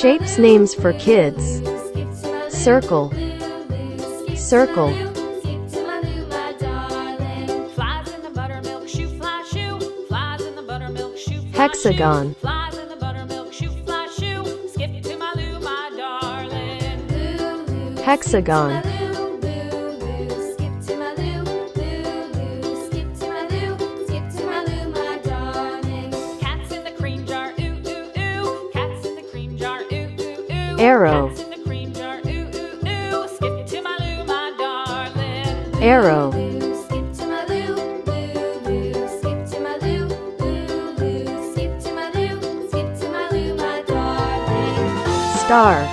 Shapes names for kids. Circle, circle. Hexagon, hexagon. Arrow, arrow. Star,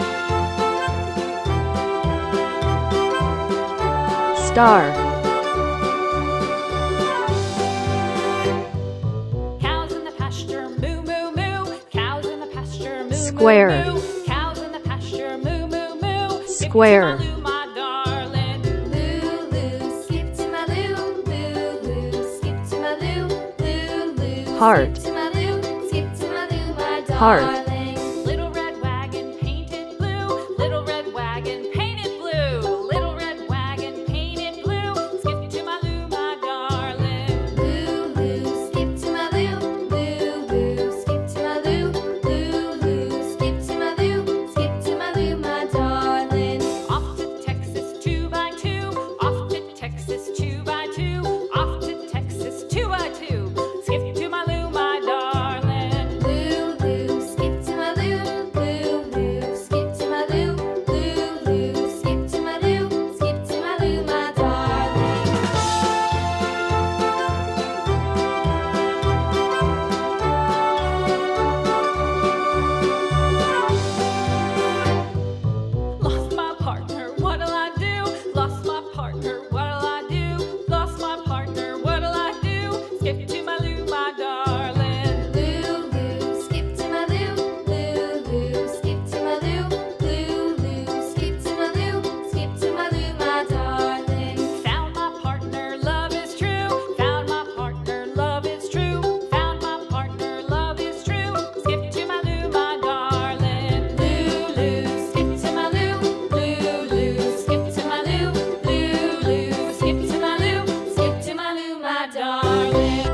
star. Cows in the pasture, moo moo moo. Cows in the pasture, moo Square, moo moo. Cows in the pasture, moo moo moo. square. Skip to my loo, my darling. Loo loo, skip to my loo, loo loo, skip to my loo, loo loo. Heart, Skip to my loo, skip to my loo, my darling. Heart. Little red wagon painted blue, little red wagon painted blue, little red wagon painted blue. Skip to my loo, my darling. Loo loo, skip to my loo, loo loo, skip to my loo, loo loo, skip to my loo, skip to my loo, my darling. Off to Texas 2x2, off to Texas 2x2, off to Texas 2x2. Skip to my loo, my darling. Loo loo, skip to my loo, loo loo, skip to my loo, loo loo, skip to my loo, skip to my loo, my darling. Lost my partner, what'll I do? Lost my partner, what'll I do? Lost my partner, what'll I do? Skip to my loo, my darling. Loo loo, skip to my loo, loo loo, skip to my loo, loo loo, skip to my loo, skip to my loo, my darling. Found my partner, love is true. Found my partner, love is true. Found my partner, love is true. Skip to my loo, my darling. Loo loo, skip to my loo, loo loo, skip to my loo, loo loo, skip to my loo, skip to my loo, my darling.